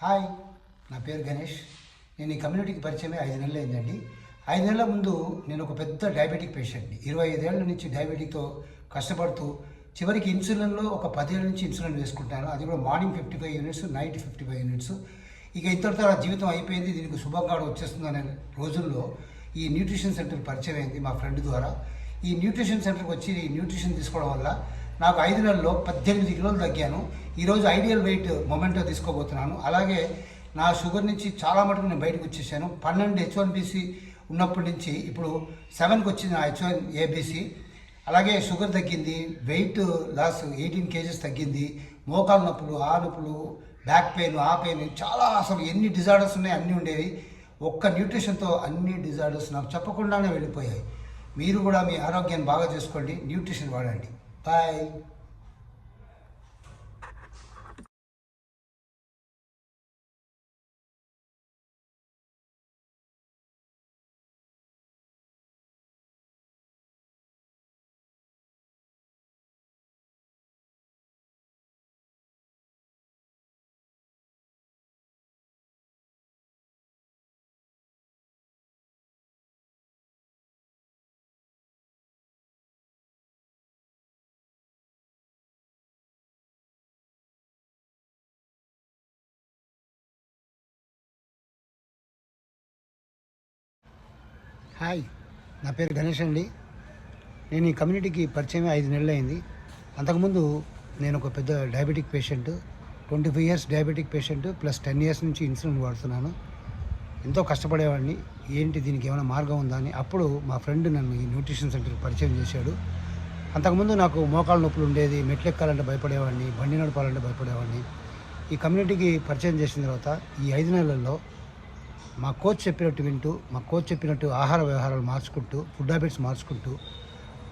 Hi, నా పేరు గణేష్. నేను ఈ కమ్యూనిటీకి పరిచయమే 5 నెలలు అయిందండి. 5 నెలల ముందు నేను ఒక పెద్ద డయాబెటిక్ పేషెంట్ని. 25 ఏళ్ల నుంచి డయాబెటిక్తో కష్టపడుతూ చివరికి ఇన్సులిన్లో ఒక 10 ఏళ్ల నుంచి ఇన్సులిన్ వేసుకుంటాను. అది కూడా మార్నింగ్ 55 యూనిట్స్, నైట్ 55 యూనిట్స్. ఇక ఇంతటితో నా జీవితం అయిపోయింది, దీనికి శుభంగా వచ్చేస్తుంది అనే రోజుల్లో ఈ న్యూట్రిషన్ సెంటర్ పరిచయం అయింది మా ఫ్రెండ్ ద్వారా. ఈ న్యూట్రిషన్ సెంటర్కి వచ్చి ఈ న్యూట్రిషన్ తీసుకోవడం వల్ల నాకు 5 నెలల్లో 18 కిలోలు తగ్గాను. ఈరోజు ఐడియల్ వెయిట్ మొమెంటో తీసుకోబోతున్నాను. అలాగే నా షుగర్ నుంచి చాలా మటుకు నేను బయటకు వచ్చేసాను. 12 H1BC ఉన్నప్పటి నుంచి ఇప్పుడు 7కి వచ్చింది నా H1ABC. అలాగే షుగర్ తగ్గింది, వెయిట్ లాస్ 18 kgs తగ్గింది, మోకాలు నొప్పులు, ఆ నొప్పులు, బ్యాక్ పెయిన్, ఆ పెయిన్, చాలా అసలు ఎన్ని డిజార్డర్స్ ఉన్నాయి అన్నీ ఉండేవి. ఒక్క న్యూట్రిషన్తో అన్ని డిజార్డర్స్ నాకు చెప్పకుండానే వెళ్ళిపోయాయి. మీరు కూడా మీ ఆరోగ్యాన్ని బాగా చేసుకోండి, న్యూట్రిషన్ వాడండి. బాయ్. హాయ్, నా పేరు గణేష్ అండి. నేను ఈ కమ్యూనిటీకి పరిచయం 5 నెలలు అయింది. అంతకుముందు నేను ఒక పెద్ద diabetic patient, 25 years diabetic patient plus 10 years నుంచి ఇన్సులిన్ వాడుతున్నాను. ఎంతో కష్టపడేవాడిని, ఏంటి దీనికి ఏమైనా మార్గం ఉందా అని. అప్పుడు మా ఫ్రెండ్ నన్ను ఈ న్యూట్రిషన్ సెంటర్కి పరిచయం చేశాడు. అంతకుముందు నాకు మోకాళ్ళ నొప్పులు ఉండేది, మెట్లెక్కాలంటే భయపడేవాడిని, బండి నడపాలంటే భయపడేవాడిని. ఈ కమ్యూనిటీకి పరిచయం చేసిన తర్వాత ఈ 5 నెలల్లో మా కోచ్ చెప్పినట్టు వింటూ, మా కోచ్ చెప్పినట్టు ఆహార వ్యవహారాలు మార్చుకుంటూ, ఫుడ్ హ్యాబిట్స్ మార్చుకుంటూ,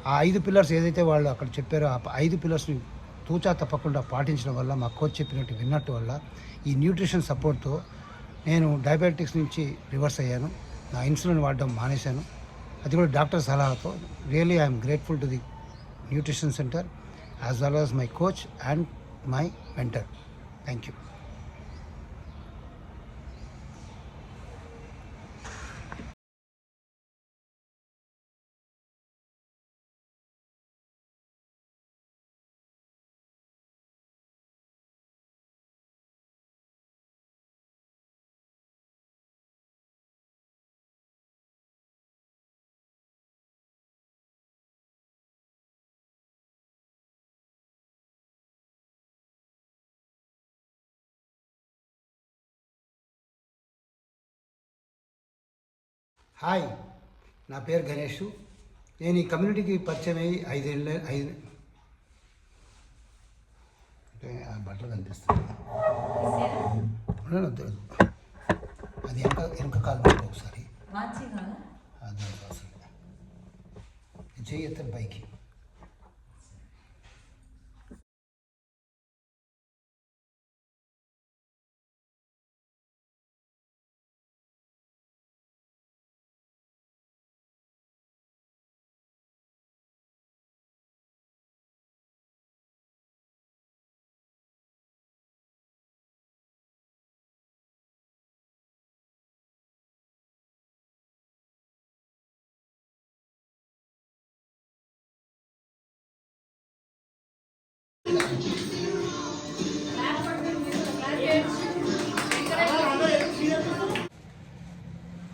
ఆ 5 పిల్లర్స్ ఏదైతే వాళ్ళు అక్కడ చెప్పారో ఆ 5 పిల్లర్స్ని తూచా తప్పకుండా పాటించడం వల్ల, మా కోచ్ చెప్పినట్టు విన్నట్టు వల్ల, ఈ న్యూట్రిషన్ సపోర్ట్తో నేను డయాబెటిక్స్ నుంచి రివర్స్ అయ్యాను. నా ఇన్సులిన్ వాడడం మానేశాను, అది కూడా డాక్టర్ సలహాతో. Really I'm grateful to the nutrition centre as well as my coach and my mentor. Thank you. Hi, నా పేరు గణేష్. నేను ఈ కమ్యూనిటీకి పరిచయం అయ్యి 5 అంటే ఆ బట్టలు కనిపిస్తాయి, అది వెనక కాలు పెట్టి ఒకసారి అది అసలు చేయొద్దు పైకి.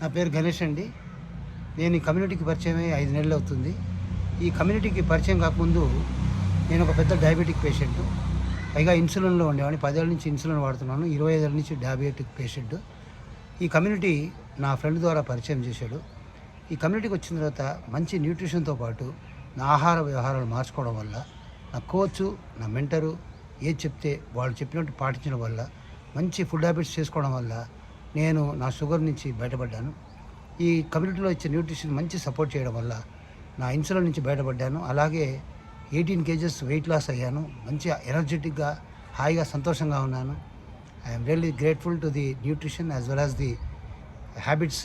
నా పేరు గణేష్ అండి. నేను ఈ కమ్యూనిటీకి పరిచయం అయ్యి 5 నెలలు అవుతుంది. ఈ కమ్యూనిటీకి పరిచయం కాకముందు నేను ఒక పెద్ద డయాబెటిక్ పేషెంట్, పైగా ఇన్సులిన్లో ఉండేవాడిని. 10 ఏళ్ళ నుంచి ఇన్సులిన్ వాడుతున్నాను, 25 ఏళ్ళ నుంచి డయాబెటిక్ పేషెంట్. ఈ కమ్యూనిటీ నా ఫ్రెండ్ ద్వారా పరిచయం చేశాడు. ఈ కమ్యూనిటీకి వచ్చిన తర్వాత మంచి న్యూట్రిషన్తో పాటు నా ఆహార వ్యవహారాలు మార్చుకోవడం వల్ల, నా కోచ్, నా మెంటరు ఏది చెప్తే వాళ్ళు చెప్పినట్టు పాటించడం వల్ల, మంచి ఫుడ్ హ్యాబిట్స్ చేసుకోవడం వల్ల నేను నా షుగర్ నుంచి బయటపడ్డాను. ఈ కమ్యూనిటీలో ఇచ్చే న్యూట్రిషన్ మంచి సపోర్ట్ చేయడం వల్ల నా ఇన్సులిన్ నుంచి బయటపడ్డాను. అలాగే 18 kgs వెయిట్ లాస్ అయ్యాను. మంచి ఎనర్జెటిక్గా, హాయిగా, సంతోషంగా ఉన్నాను. I'm really grateful to the nutrition as well as the habits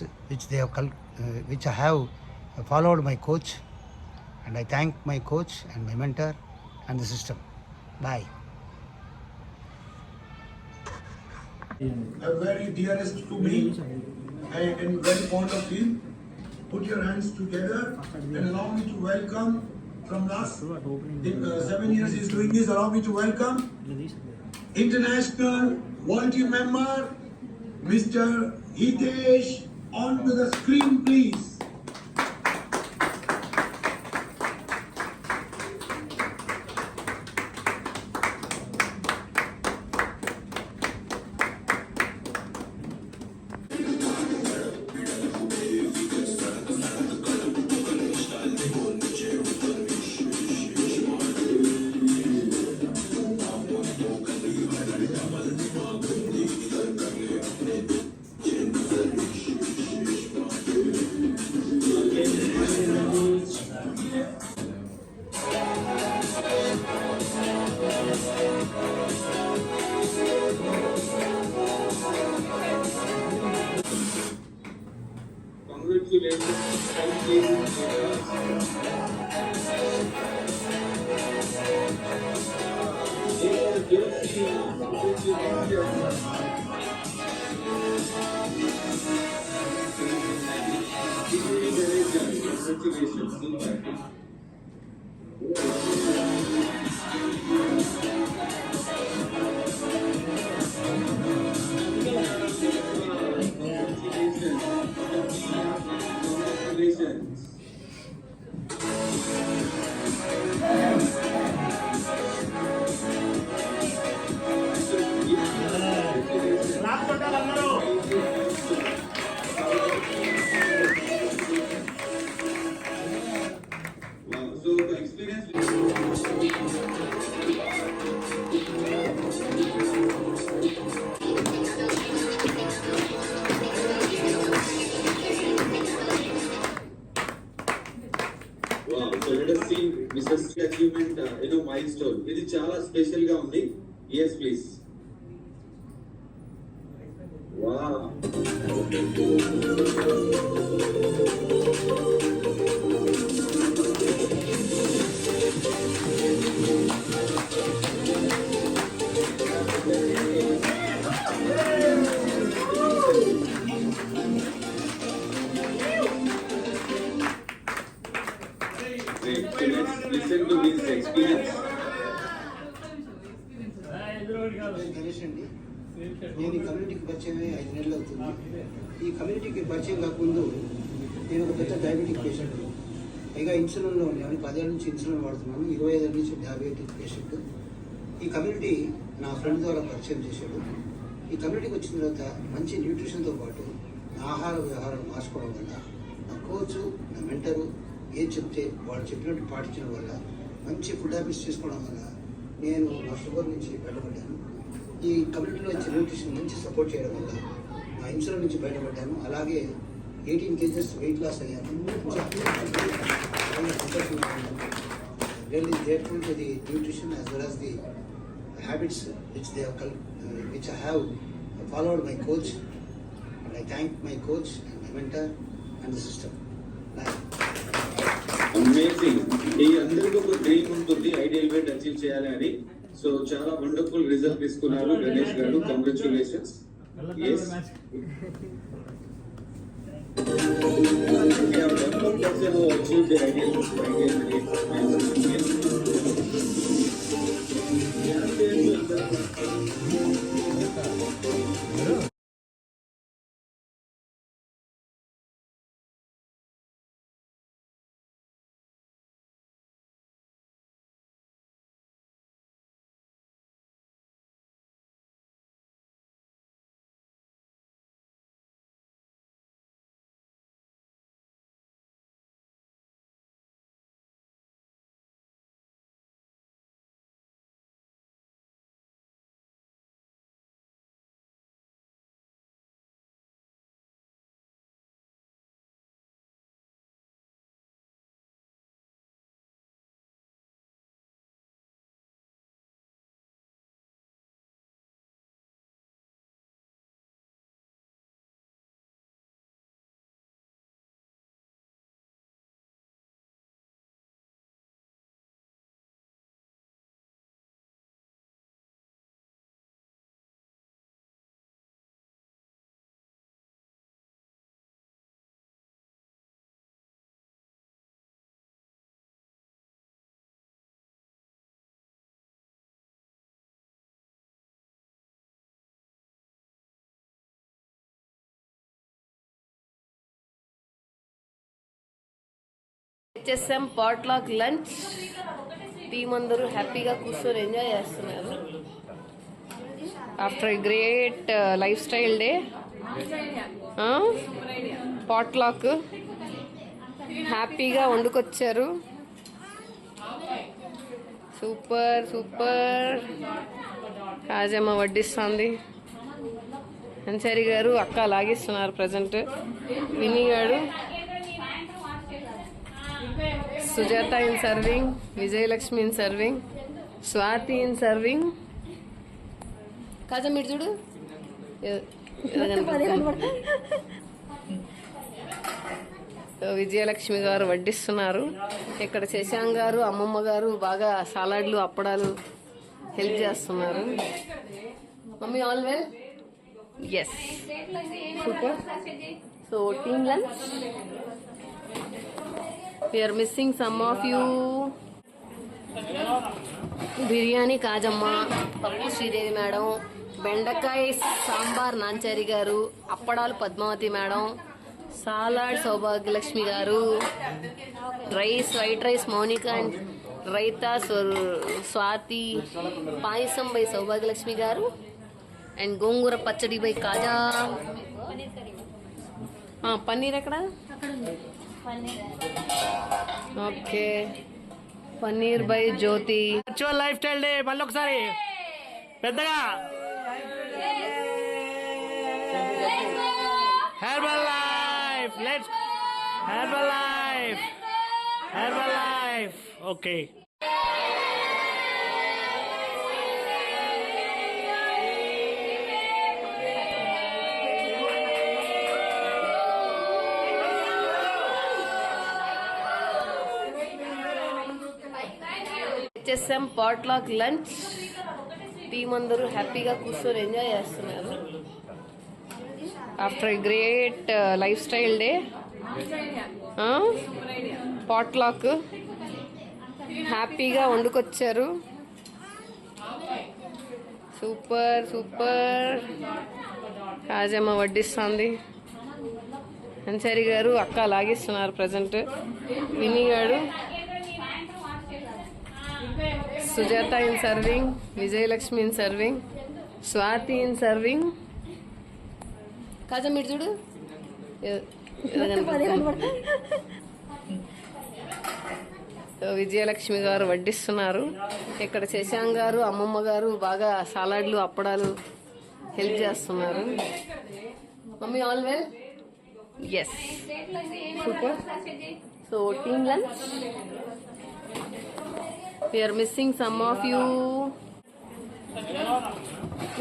which I have followed my coach, and I thank my coach and my mentor and the system. Bye. a very dearest to me and very fond of him. Put your hands together and allow me to welcome from last 7 years he's doing this. Allow me to welcome international world team member Mr. Hitesh onto the screen, please. Congratulations. Thank Congratulations. Congratulations. Wow. So the experience. Wow. So let us see Mr. C achievement, milestone. ఇది చాలా special గా ఉంది. Yes, please. Wow. Great. So let's listen to his experience. Ganesh అండి, నేను ఈ కమ్యూనిటీకి పరిచయం 5 నెలలు అవుతుంది. ఈ కమ్యూనిటీకి పరిచయం కాకముందు నేను ఒక పెద్ద డయాబెటిక్ పేషెంట్, పైగా ఇన్సులిన్లో ఉన్నాను. 10 ఏళ్ళ నుంచి ఇన్సులిన్ వాడుతున్నాను. 25 ఏళ్ళ నుంచి డయాబెటిక్ పేషెంట్. ఈ కమ్యూనిటీ నా ఫ్రెండ్ ద్వారా పరిచయం చేశాడు. ఈ కమ్యూనిటీకి వచ్చిన తర్వాత మంచి న్యూట్రిషన్తో పాటు నా ఆహార వ్యవహారం మార్చుకోవడం వల్ల, నా కోచ్, నా మెంటరు ఏం చెప్తే వాళ్ళు చెప్పినట్టు పాటించడం వల్ల, మంచి ఫుడ్ హ్యాబిట్స్ చేసుకోవడం వల్ల నేను నా షుగర్ నుంచి బయటపడ్డాను. ఈ కమ్యూనిటీలో వచ్చే న్యూట్రిషన్ మంచి సపోర్ట్ చేయడం వల్ల నా ఇన్సులిన్ నుంచి బయటపడ్డాను. అలాగే 18 kgs వెయిట్ లాస్ అయ్యాను. Really grateful to the nutrition as well as the habits which I have followed my coach, and I thank my coach and my mentor and the system. Amazing. ఈ అందరికీ ఒక dream ఉంటుంది, ideal weight achieve చేయాలి అని. So చాలా wonderful result తీసుకున్నారు గణేష్ గారు. Congratulations. Yes. We have one more person who achieved the ideal weight. వచ్చేసాం పాట్లాక్ లంచ్. టీం అందరూ హ్యాపీగా కూర్చొని ఎంజాయ్ చేస్తున్నారు. After a great lifestyle day potluck హ్యాపీగా వండుకొచ్చారు. Super super. రాజమ్మ వడ్డిస్తుంది, అన్సారి గారు అక్క లాగిస్తున్నారు ప్రజెంట్. విని గారు, Sujatha in serving, Vijayalakshmi in serving, Swathi in serving. Kaja మీరు చూడు, విజయలక్ష్మి గారు వడ్డిస్తున్నారు. ఇక్కడ శశాంక్ గారు, అమ్మమ్మ గారు బాగా సాలాడ్లు అప్పడాలు హెల్ప్ చేస్తున్నారు. Mummy all well? Yes, super. So team lunch, we are missing some of you. Biryani Kajamma, పప్పు శ్రీదేవి మేడం, బెండకాయ సాంబార్ నాంచారి గారు, అప్పడాలు పద్మావతి మేడం, సాలాడ్ సౌభాగ్యలక్ష్మి గారు, rice white rice Mounika and raita Swathi, payasam by Saubhagyalakshmi గారు, అండ్ గోంగూర పచ్చడి బై కాజా. పన్నీర్ ఎక్కడ? Okay, paneer by Jyothi. Virtual lifestyle day మళ్ళీ ఒకసారి పెద్దగా. Herbal life, let's herbal life, herbal life. Okay, వచ్చేసాం పాట్లాక్ లంచ్. టీం అందరూ హ్యాపీగా కూర్చొని ఎంజాయ్ చేస్తున్నారు. After a great lifestyle day potluck హ్యాపీగా వండుకొచ్చారు. Super super. రాజమ్మ వడ్డిస్తుంది, అన్సారి గారు అక్క లాగిస్తున్నారు ప్రజెంట్. విని గారు, Sujatha in serving, Vijayalakshmi in serving, Swathi in serving. Kaja మీరు చూడు, విజయలక్ష్మి గారు వడ్డిస్తున్నారు. ఇక్కడ శశాంక్ గారు, అమ్మమ్మ గారు బాగా సాలాడ్లు అప్పడాలు హెల్ప్ చేస్తున్నారు. Mummy all well? Yes, super. So team lunch, we are missing some of you.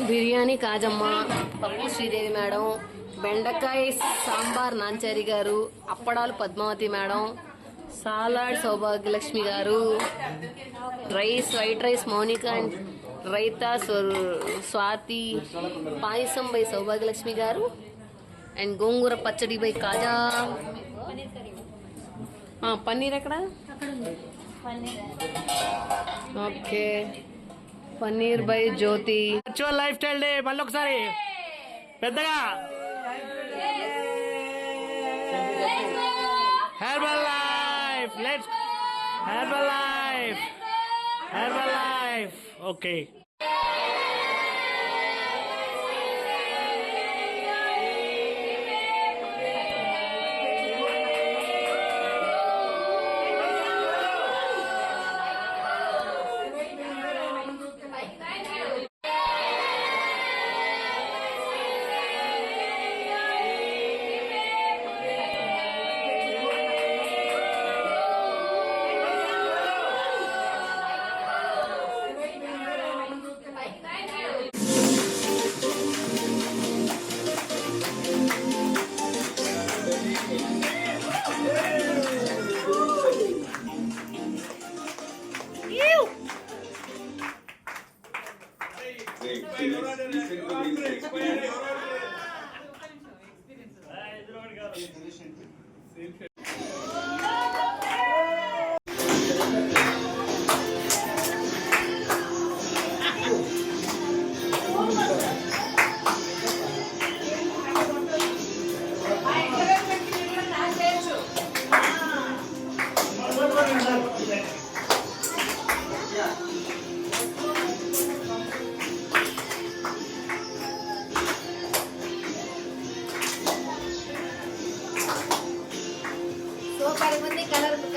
Biryani Kajamma, పప్పు శ్రీదేవి మేడం, బెండకాయ సాంబార్ నాంచారి గారు, అప్పడాలు పద్మావతి మేడం, సాలాడ్ సౌభాగ్యలక్ష్మి గారు, rice white rice Mounika and raita Swathi, payasam by Saubhagyalakshmi గారు, అండ్ గోంగూర పచ్చడి బై కాజా. పన్నీర్ ఎక్కడ? Okay, paneer by Jyothi. Virtual lifestyle day మళ్ళీ ఒకసారి పెద్దగా. Herbal life, let's herbal life, herbal life. Okay,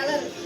colour